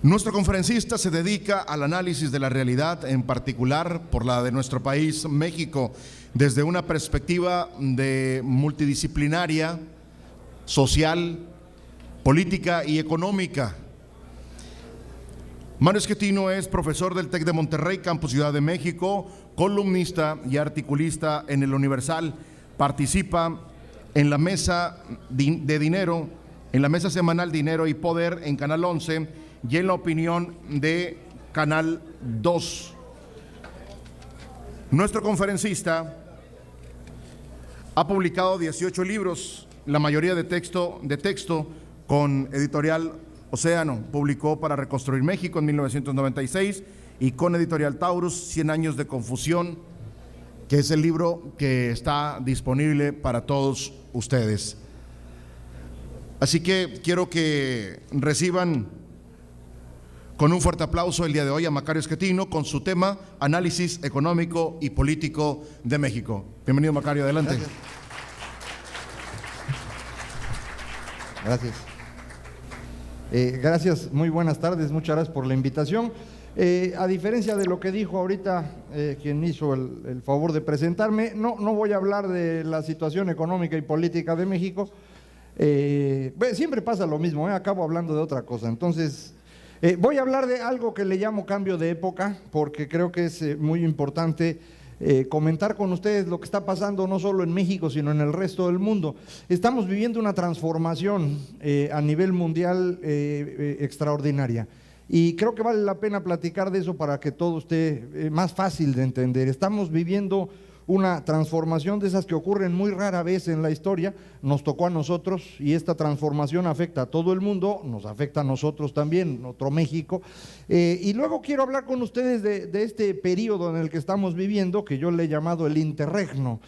Nuestro conferencista se dedica al análisis de la realidad, en particular por la de nuestro país, México, desde una perspectiva multidisciplinaria, social, política y económica. Mario Schettino es profesor del TEC de Monterrey, Campus Ciudad de México, columnista y articulista en El Universal. Participa en la mesa de dinero, en la mesa semanal Dinero y Poder en Canal 11 y en La Opinión de Canal 2. Nuestro conferencista ha publicado 18 libros, la mayoría de texto con Editorial Océano. Publicó Para Reconstruir México en 1996 y con Editorial Taurus, 100 años de confusión, que es el libro que está disponible para todos ustedes. Así que quiero que reciban con un fuerte aplauso el día de hoy a Macario Schettino con su tema Análisis económico y político de México. Bienvenido, Macario, adelante. Gracias. Gracias, muy buenas tardes, muchas gracias por la invitación. A diferencia de lo que dijo ahorita quien hizo el favor de presentarme, no voy a hablar de la situación económica y política de México. Siempre pasa lo mismo, acabo hablando de otra cosa. Entonces, voy a hablar de algo que le llamo cambio de época, porque creo que es muy importante comentar con ustedes lo que está pasando no solo en México, sino en el resto del mundo. Estamos viviendo una transformación a nivel mundial extraordinaria. Y creo que vale la pena platicar de eso para que todo esté más fácil de entender. Estamos viviendo una transformación de esas que ocurren muy rara vez en la historia. Nos tocó a nosotros y esta transformación afecta a todo el mundo, nos afecta a nosotros también, otro México. Y luego quiero hablar con ustedes de este periodo en el que estamos viviendo, que yo le he llamado el interregno.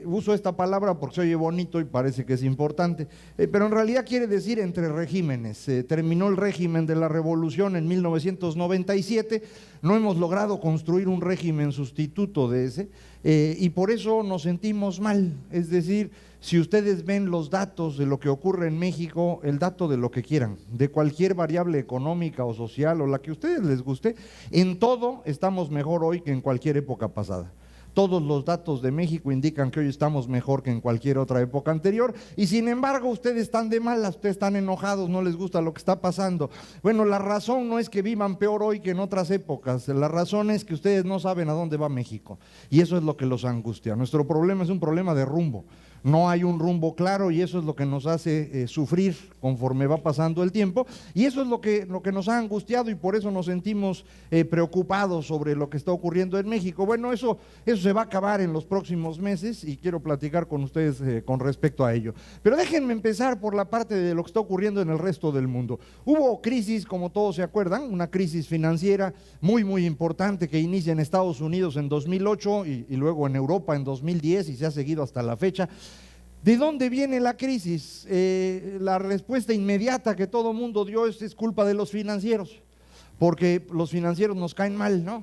Uso esta palabra porque se oye bonito y parece que es importante, pero en realidad quiere decir entre regímenes. Terminó el régimen de la Revolución en 1997, no hemos logrado construir un régimen sustituto de ese, y por eso nos sentimos mal. Es decir, si ustedes ven los datos de lo que ocurre en México, el dato de lo que quieran, de cualquier variable económica o social o la que a ustedes les guste, en todo estamos mejor hoy que en cualquier época pasada. Todos los datos de México indican que hoy estamos mejor que en cualquier otra época anterior, y sin embargo ustedes están de malas, ustedes están enojados, no les gusta lo que está pasando. Bueno, la razón no es que vivan peor hoy que en otras épocas, la razón es que ustedes no saben a dónde va México, y eso es lo que los angustia. Nuestro problema es un problema de rumbo. No hay un rumbo claro y eso es lo que nos hace sufrir conforme va pasando el tiempo, y eso es lo que nos ha angustiado, y por eso nos sentimos preocupados sobre lo que está ocurriendo en México. Bueno, eso se va a acabar en los próximos meses y quiero platicar con ustedes con respecto a ello. Pero déjenme empezar por la parte de lo que está ocurriendo en el resto del mundo. Hubo crisis, como todos se acuerdan, una crisis financiera muy importante que inicia en Estados Unidos en 2008 y luego en Europa en 2010 y se ha seguido hasta la fecha. ¿De dónde viene la crisis? La respuesta inmediata que todo mundo dio es culpa de los financieros, porque los financieros nos caen mal, ¿no?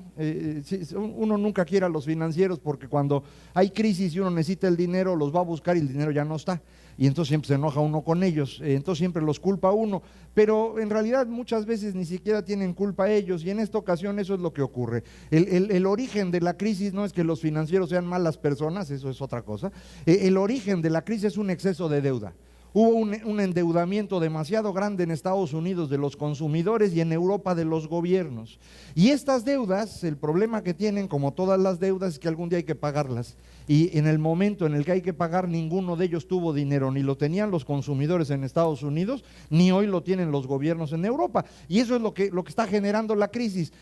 Uno nunca quiere a los financieros porque cuando hay crisis y uno necesita el dinero, los va a buscar y el dinero ya no está, y entonces siempre se enoja uno con ellos, entonces siempre los culpa uno, pero en realidad muchas veces ni siquiera tienen culpa ellos, y en esta ocasión eso es lo que ocurre. El origen de la crisis no es que los financieros sean malas personas, eso es otra cosa. El origen de la crisis es un exceso de deuda. Hubo un endeudamiento demasiado grande en Estados Unidos de los consumidores y en Europa de los gobiernos. Y estas deudas, el problema que tienen, como todas las deudas, es que algún día hay que pagarlas. Y en el momento en el que hay que pagar, ninguno de ellos tuvo dinero, ni lo tenían los consumidores en Estados Unidos, ni hoy lo tienen los gobiernos en Europa. Y eso es lo que está generando la crisis.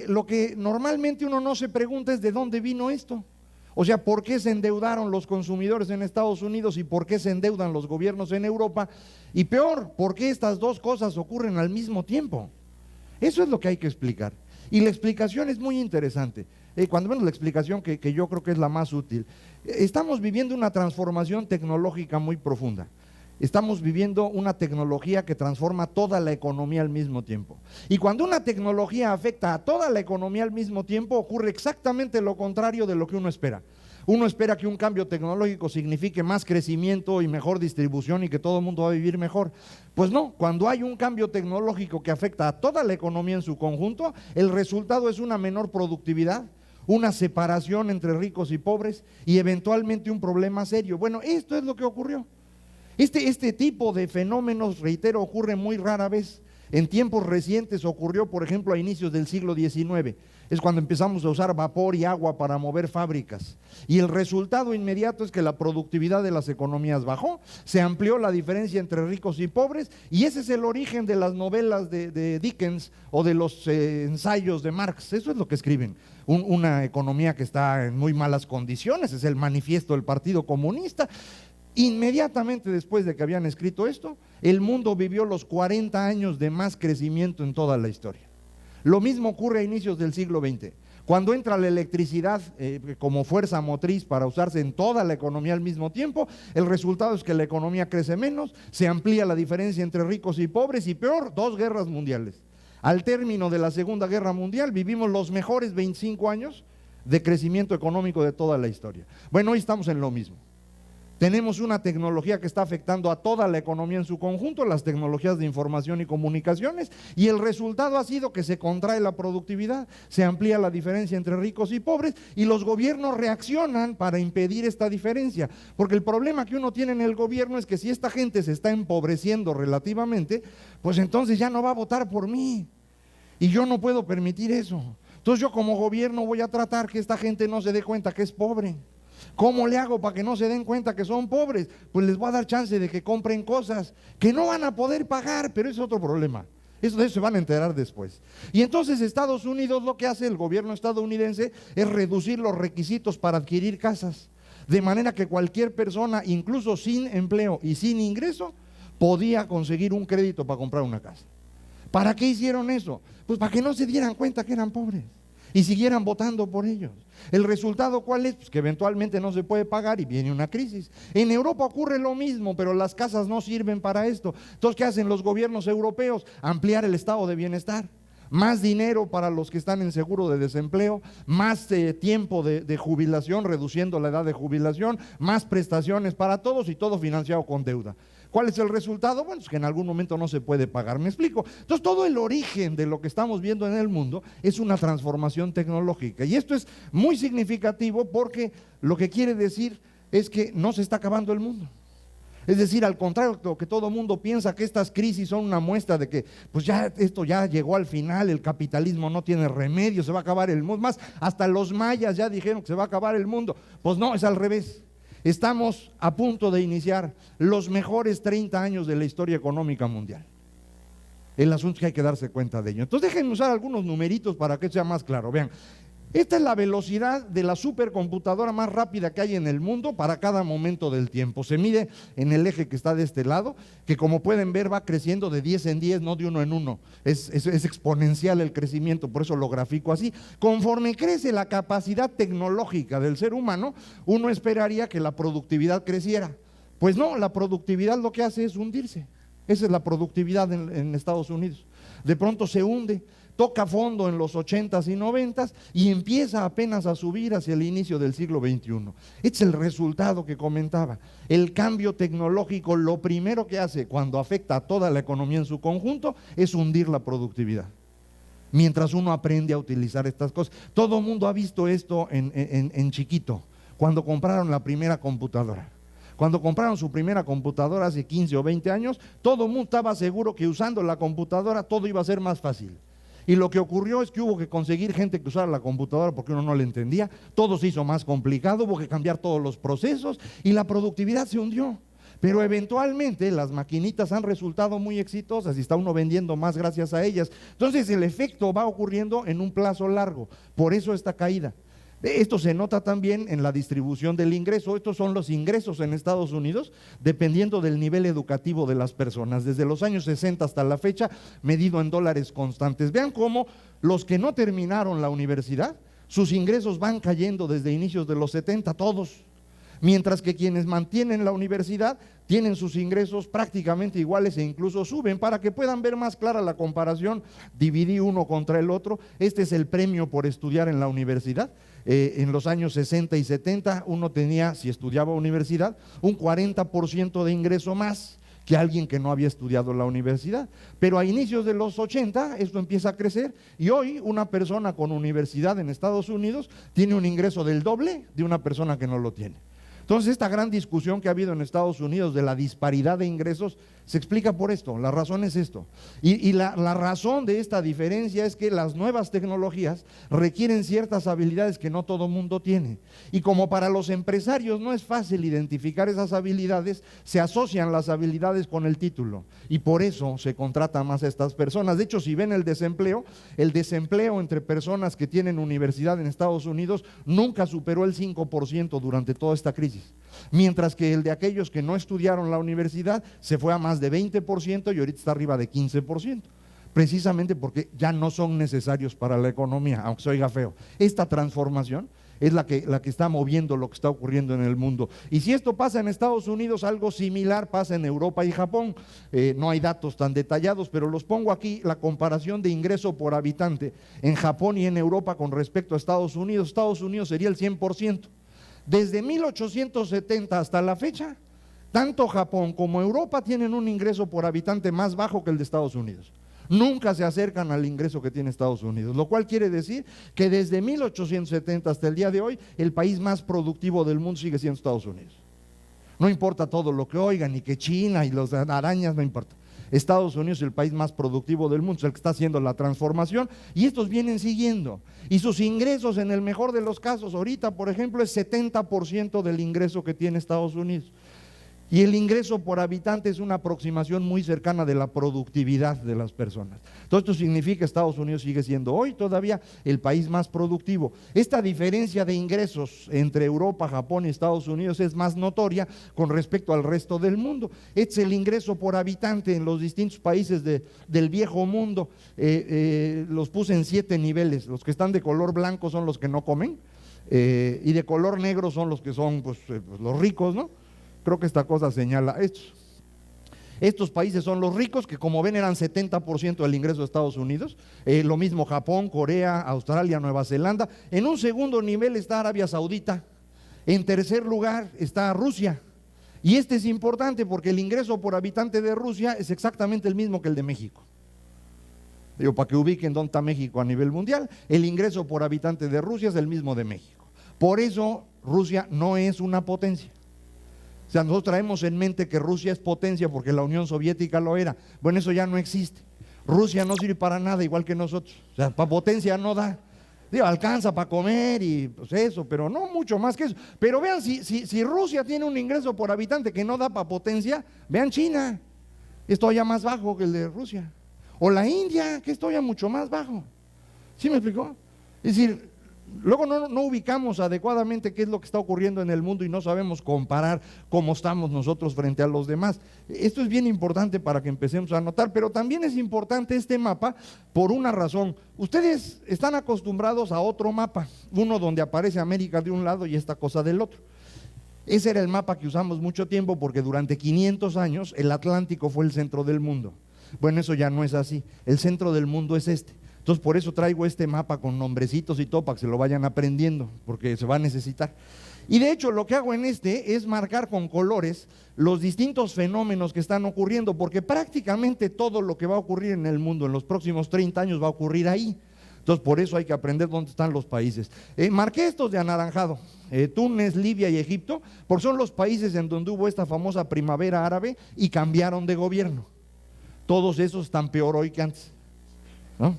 Lo que normalmente uno no se pregunta es de dónde vino esto. O sea, ¿por qué se endeudaron los consumidores en Estados Unidos y por qué se endeudan los gobiernos en Europa? Y peor, ¿por qué estas dos cosas ocurren al mismo tiempo? Eso es lo que hay que explicar. Y la explicación es muy interesante. Cuando vemos la explicación que yo creo que es la más útil, estamos viviendo una transformación tecnológica muy profunda. estamos viviendo una tecnología que transforma toda la economía al mismo tiempo. Y cuando una tecnología afecta a toda la economía al mismo tiempo, ocurre exactamente lo contrario de lo que uno espera. Uno espera que un cambio tecnológico signifique más crecimiento y mejor distribución y que todo el mundo va a vivir mejor. Pues no, cuando hay un cambio tecnológico que afecta a toda la economía en su conjunto, el resultado es una menor productividad, una separación entre ricos y pobres y eventualmente un problema serio. Bueno, esto es lo que ocurrió. Este tipo de fenómenos, reitero, ocurre muy rara vez. En tiempos recientes ocurrió, por ejemplo, a inicios del siglo XIX. Es cuando empezamos a usar vapor y agua para mover fábricas. Y el resultado inmediato es que la productividad de las economías bajó, se amplió la diferencia entre ricos y pobres, y ese es el origen de las novelas de Dickens o de los ensayos de Marx. Eso es lo que escriben. Una economía que está en muy malas condiciones, es el manifiesto del Partido Comunista. Inmediatamente después de que habían escrito esto, el mundo vivió los 40 años de más crecimiento en toda la historia. Lo mismo ocurre a inicios del siglo XX. Cuando entra la electricidad como fuerza motriz para usarse en toda la economía al mismo tiempo, el resultado es que la economía crece menos, se amplía la diferencia entre ricos y pobres y peor, 2 guerras mundiales. Al término de la Segunda Guerra Mundial vivimos los mejores 25 años de crecimiento económico de toda la historia. Bueno, hoy estamos en lo mismo. Tenemos una tecnología que está afectando a toda la economía en su conjunto, las tecnologías de información y comunicaciones, y el resultado ha sido que se contrae la productividad, se amplía la diferencia entre ricos y pobres, y los gobiernos reaccionan para impedir esta diferencia, porque el problema que uno tiene en el gobierno es que si esta gente se está empobreciendo relativamente, pues entonces ya no va a votar por mí, y yo no puedo permitir eso. Entonces yo como gobierno voy a tratar que esta gente no se dé cuenta que es pobre. ¿Cómo le hago para que no se den cuenta que son pobres? Pues les voy a dar chance de que compren cosas que no van a poder pagar, pero es otro problema. Eso de eso se van a enterar después. Y entonces Estados Unidos, lo que hace el gobierno estadounidense es reducir los requisitos para adquirir casas, de manera que cualquier persona, incluso sin empleo y sin ingreso, podía conseguir un crédito para comprar una casa. ¿Para qué hicieron eso? Pues para que no se dieran cuenta que eran pobres y siguieran votando por ellos. ¿El resultado cuál es? Pues que eventualmente no se puede pagar y viene una crisis. En Europa ocurre lo mismo, pero las casas no sirven para esto. Entonces, ¿qué hacen los gobiernos europeos? Ampliar el estado de bienestar. Más dinero para los que están en seguro de desempleo, más tiempo de jubilación, reduciendo la edad de jubilación, más prestaciones para todos y todo financiado con deuda. ¿Cuál es el resultado? Bueno, es que en algún momento no se puede pagar, ¿me explico? Entonces todo el origen de lo que estamos viendo en el mundo es una transformación tecnológica, y esto es muy significativo porque lo que quiere decir es que no se está acabando el mundo. Es decir, al contrario de lo que todo mundo piensa, que estas crisis son una muestra de que pues ya esto ya llegó al final, el capitalismo no tiene remedio, se va a acabar el mundo. Más, hasta los mayas ya dijeron que se va a acabar el mundo. Pues no, es al revés. Estamos a punto de iniciar los mejores 30 años de la historia económica mundial. El asunto es que hay que darse cuenta de ello. Entonces déjenme usar algunos numeritos para que sea más claro. Vean, esta es la velocidad de la supercomputadora más rápida que hay en el mundo para cada momento del tiempo. Se mide en el eje que está de este lado, que como pueden ver va creciendo de 10 en 10, no de 1 en 1. Es exponencial el crecimiento, por eso lo grafico así. Conforme crece la capacidad tecnológica del ser humano, uno esperaría que la productividad creciera. Pues no, la productividad lo que hace es hundirse. Esa es la productividad en Estados Unidos. De pronto se hunde. Toca fondo en los 80s y 90s y empieza apenas a subir hacia el inicio del siglo XXI. Este es el resultado que comentaba. El cambio tecnológico, lo primero que hace cuando afecta a toda la economía en su conjunto es hundir la productividad. Mientras uno aprende a utilizar estas cosas. Todo el mundo ha visto esto en chiquito, cuando compraron la primera computadora. Cuando compraron su primera computadora hace 15 o 20 años, todo el mundo estaba seguro que usando la computadora todo iba a ser más fácil. Y lo que ocurrió es que hubo que conseguir gente que usara la computadora porque uno no le entendía, todo se hizo más complicado, hubo que cambiar todos los procesos y la productividad se hundió. Pero eventualmente las maquinitas han resultado muy exitosas y está uno vendiendo más gracias a ellas. Entonces el efecto va ocurriendo en un plazo largo, por eso esta caída. Esto se nota también en la distribución del ingreso. Estos son los ingresos en Estados Unidos, dependiendo del nivel educativo de las personas, desde los años 60 hasta la fecha, medido en dólares constantes. Vean cómo los que no terminaron la universidad, sus ingresos van cayendo desde inicios de los 70, todos. mientras que quienes mantienen la universidad tienen sus ingresos prácticamente iguales e incluso suben. Para que puedan ver más clara la comparación, dividí uno contra el otro. Este es el premio por estudiar en la universidad. En los años 60 y 70 uno tenía, si estudiaba universidad, un 40% de ingreso más que alguien que no había estudiado la universidad. Pero a inicios de los 80 esto empieza a crecer y hoy una persona con universidad en Estados Unidos tiene un ingreso del doble de una persona que no lo tiene. Entonces, esta gran discusión que ha habido en Estados Unidos de la disparidad de ingresos se explica por esto. La razón es esto. Y la razón de esta diferencia es que las nuevas tecnologías requieren ciertas habilidades que no todo mundo tiene. Y como para los empresarios no es fácil identificar esas habilidades, se asocian las habilidades con el título. Y por eso se contrata más a estas personas. De hecho, si ven el desempleo entre personas que tienen universidad en Estados Unidos nunca superó el 5% durante toda esta crisis. Mientras que el de aquellos que no estudiaron la universidad se fue a más de 20% y ahorita está arriba de 15%, precisamente porque ya no son necesarios para la economía, aunque se oiga feo. Esta transformación es la que está moviendo lo que está ocurriendo en el mundo. Y si esto pasa en Estados Unidos, algo similar pasa en Europa y Japón. No hay datos tan detallados, pero los pongo aquí, la comparación de ingreso por habitante en Japón y en Europa con respecto a Estados Unidos. Estados Unidos sería el 100%. Desde 1870 hasta la fecha, tanto Japón como Europa tienen un ingreso por habitante más bajo que el de Estados Unidos. Nunca se acercan al ingreso que tiene Estados Unidos, lo cual quiere decir que desde 1870 hasta el día de hoy, el país más productivo del mundo sigue siendo Estados Unidos. No importa todo lo que oigan, ni que China y las arañas, no importa. Estados Unidos es el país más productivo del mundo, es el que está haciendo la transformación y estos vienen siguiendo. Y sus ingresos, en el mejor de los casos, ahorita por ejemplo es 70% del ingreso que tiene Estados Unidos. Y el ingreso por habitante es una aproximación muy cercana de la productividad de las personas. Todo esto significa que Estados Unidos sigue siendo hoy todavía el país más productivo. Esta diferencia de ingresos entre Europa, Japón y Estados Unidos es más notoria con respecto al resto del mundo. Este es el ingreso por habitante en los distintos países del viejo mundo. Los puse en 7 niveles. Los que están de color blanco son los que no comen y de color negro son los que son los ricos, ¿no? Creo que esta cosa señala estos. Estos países son los ricos, que como ven eran 70% del ingreso de Estados Unidos. Lo mismo Japón, Corea, Australia, Nueva Zelanda. En un segundo nivel está Arabia Saudita. En tercer lugar está Rusia. Y este es importante porque el ingreso por habitante de Rusia es exactamente el mismo que el de México. Digo, para que ubiquen dónde está México a nivel mundial, el ingreso por habitante de Rusia es el mismo de México. Por eso Rusia no es una potencia. O sea, nosotros traemos en mente que Rusia es potencia porque la Unión Soviética lo era. Bueno, eso ya no existe. Rusia no sirve para nada igual que nosotros. O sea, para potencia no da. Digo, alcanza para comer y pues eso, pero no mucho más que eso. Pero vean, si Rusia tiene un ingreso por habitante que no da para potencia, vean China, es todavía más bajo que el de Rusia. O la India, que es todavía mucho más bajo. ¿Sí me explicó? Es decir, luego no ubicamos adecuadamente qué es lo que está ocurriendo en el mundo y no sabemos comparar cómo estamos nosotros frente a los demás. Esto es bien importante para que empecemos a notar, pero también es importante este mapa por una razón. Ustedes están acostumbrados a otro mapa, uno donde aparece América de un lado y esta cosa del otro. Ese era el mapa que usamos mucho tiempo porque durante 500 años el Atlántico fue el centro del mundo. Bueno, eso ya no es así, el centro del mundo es este. Entonces por eso traigo este mapa con nombrecitos y todo para que se lo vayan aprendiendo, porque se va a necesitar. Y de hecho lo que hago en este es marcar con colores los distintos fenómenos que están ocurriendo, porque prácticamente todo lo que va a ocurrir en el mundo en los próximos 30 años va a ocurrir ahí. Entonces por eso hay que aprender dónde están los países. Marqué estos de anaranjado, Túnez, Libia y Egipto, porque son los países en donde hubo esta famosa primavera árabe y cambiaron de gobierno. Todos esos están peor hoy que antes, ¿no?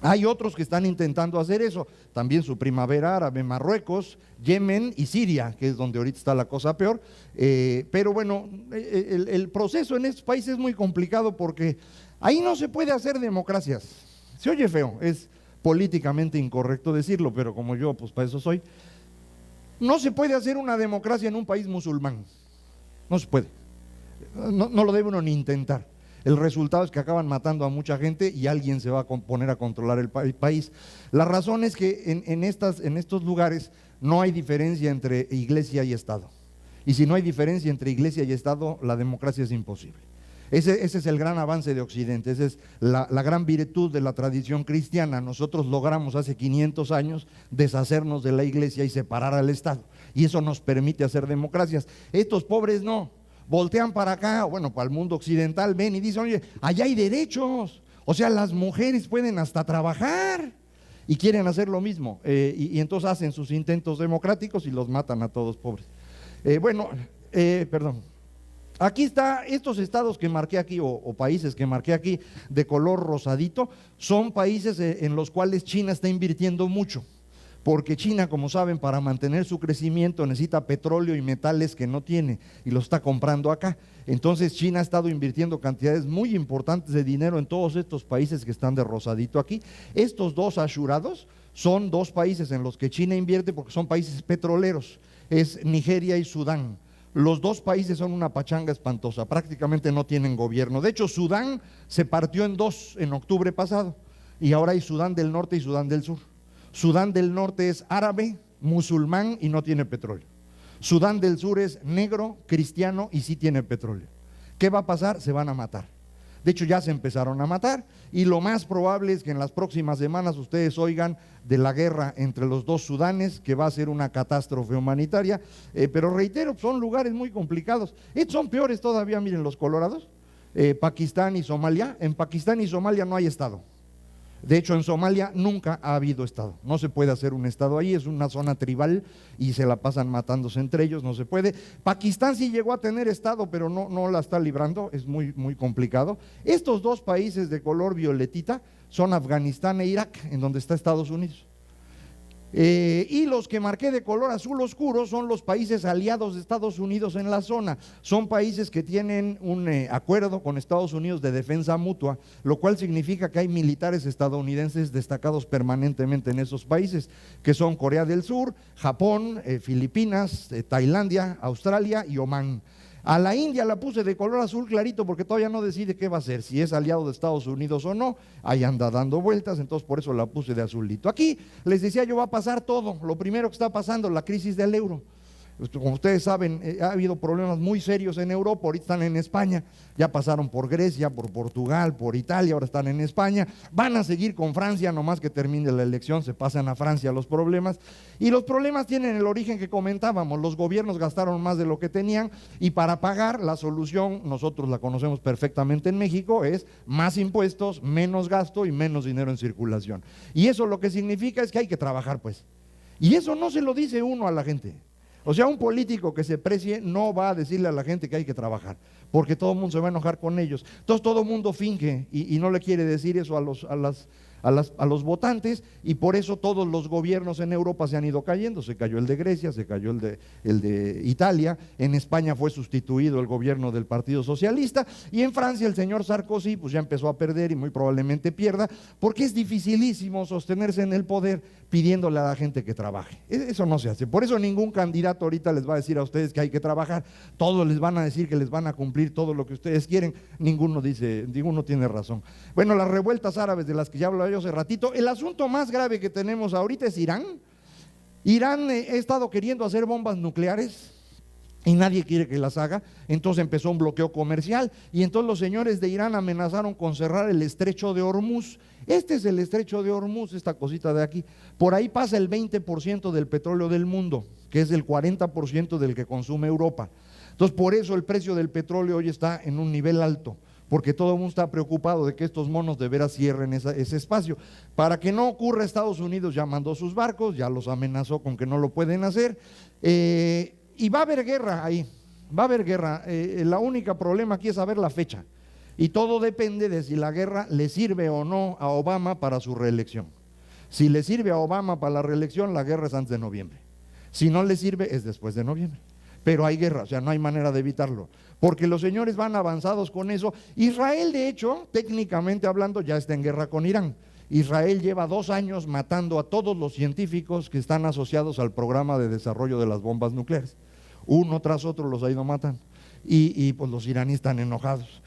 Hay otros que están intentando hacer eso, también su primavera árabe, Marruecos, Yemen y Siria, que es donde ahorita está la cosa peor, pero bueno, el proceso en estos países es muy complicado porque ahí no se puede hacer democracias. Se oye feo, es políticamente incorrecto decirlo, pero como yo pues para eso soy, no se puede hacer una democracia en un país musulmán, no se puede, no lo debe uno ni intentar. El resultado es que acaban matando a mucha gente y alguien se va a poner a controlar el país. La razón es que en estos lugares no hay diferencia entre iglesia y Estado. Y si no hay diferencia entre iglesia y Estado, la democracia es imposible. Ese es el gran avance de Occidente, esa es la gran virtud de la tradición cristiana. Nosotros logramos hace 500 años deshacernos de la iglesia y separar al Estado. Y eso nos permite hacer democracias. Estos pobres no, voltean para acá, bueno, para el mundo occidental, ven y dicen, oye, allá hay derechos. O sea, las mujeres pueden hasta trabajar. Y quieren hacer lo mismo. Y entonces hacen sus intentos democráticos y los matan a todos pobres. Perdón. Aquí está, estos estados que marqué aquí, o países que marqué aquí, de color rosadito, son países en los cuales China está invirtiendo mucho, porque China, como saben, para mantener su crecimiento necesita petróleo y metales que no tiene, y lo está comprando acá. Entonces China ha estado invirtiendo cantidades muy importantes de dinero en todos estos países que están de rosadito aquí. Estos dos ashurados son dos países en los que China invierte porque son países petroleros, es Nigeria y Sudán. Los dos países son una pachanga espantosa, prácticamente no tienen gobierno. De hecho, Sudán se partió en dos en octubre pasado y ahora hay Sudán del Norte y Sudán del Sur. Sudán del Norte es árabe, musulmán y no tiene petróleo. Sudán del Sur es negro, cristiano y sí tiene petróleo. ¿Qué va a pasar? Se van a matar. De hecho, ya se empezaron a matar y lo más probable es que en las próximas semanas ustedes oigan de la guerra entre los dos Sudanes, que va a ser una catástrofe humanitaria, pero reitero, son lugares muy complicados. Estos son peores todavía, miren los colorados, Pakistán y Somalia. En Pakistán y Somalia no hay Estado. De hecho, en Somalia nunca ha habido Estado, no se puede hacer un Estado ahí, es una zona tribal y se la pasan matándose entre ellos, no se puede. Pakistán sí llegó a tener Estado, pero no la está librando, es muy, muy complicado. Estos dos países de color violetita son Afganistán e Irak, en donde está Estados Unidos. Y los que marqué de color azul oscuro son los países aliados de Estados Unidos en la zona. Son países que tienen un acuerdo con Estados Unidos de defensa mutua, lo cual significa que hay militares estadounidenses destacados permanentemente en esos países, que son Corea del Sur, Japón, Filipinas, Tailandia, Australia y Omán. A la India la puse de color azul clarito porque todavía no decide qué va a hacer, si es aliado de Estados Unidos o no, ahí anda dando vueltas, entonces por eso la puse de azulito. Aquí les decía yo va a pasar todo, lo primero que está pasando, la crisis del euro. Como ustedes saben, ha habido problemas muy serios en Europa, ahorita están en España, ya pasaron por Grecia, por Portugal, por Italia, ahora están en España, van a seguir con Francia, nomás que termine la elección, se pasan a Francia los problemas, y los problemas tienen el origen que comentábamos, los gobiernos gastaron más de lo que tenían, y para pagar la solución, nosotros la conocemos perfectamente en México, es más impuestos, menos gasto y menos dinero en circulación. Y eso lo que significa es que hay que trabajar, pues, y eso no se lo dice uno a la gente. O sea, un político que se precie no va a decirle a la gente que hay que trabajar, porque todo el mundo se va a enojar con ellos. Entonces todo el mundo finge y no le quiere decir eso a los votantes, y por eso todos los gobiernos en Europa se han ido cayendo. Se cayó el de Grecia, se cayó el de Italia, en España fue sustituido el gobierno del Partido Socialista, y en Francia el señor Sarkozy pues ya empezó a perder y muy probablemente pierda, porque es dificilísimo sostenerse en el poder pidiéndole a la gente que trabaje. Eso no se hace. Por eso ningún candidato ahorita les va a decir a ustedes que hay que trabajar, todos les van a decir que les van a cumplir todo lo que ustedes quieren, ninguno tiene razón. Bueno, las revueltas árabes de las que ya hablaba yo hace ratito, el asunto más grave que tenemos ahorita es Irán. Irán ha estado queriendo hacer bombas nucleares y nadie quiere que las haga, entonces empezó un bloqueo comercial y entonces los señores de Irán amenazaron con cerrar el estrecho de Hormuz. Este es el estrecho de Hormuz, esta cosita de aquí, por ahí pasa el 20% del petróleo del mundo, que es el 40% del que consume Europa. Entonces por eso el precio del petróleo hoy está en un nivel alto, porque todo el mundo está preocupado de que estos monos de veras cierren ese espacio. Para que no ocurra, Estados Unidos ya mandó sus barcos, ya los amenazó con que no lo pueden hacer, y va a haber guerra ahí, va a haber guerra. La única problema aquí es saber la fecha, y todo depende de si la guerra le sirve o no a Obama para su reelección. Si le sirve a Obama para la reelección, la guerra es antes de noviembre. Si no le sirve, es después de noviembre. Pero hay guerra, o sea, no hay manera de evitarlo, porque los señores van avanzados con eso. Israel, de hecho, técnicamente hablando, ya está en guerra con Irán. Israel lleva 2 años matando a todos los científicos que están asociados al programa de desarrollo de las bombas nucleares. Uno tras otro los ha ido matando, y pues los iraníes están enojados.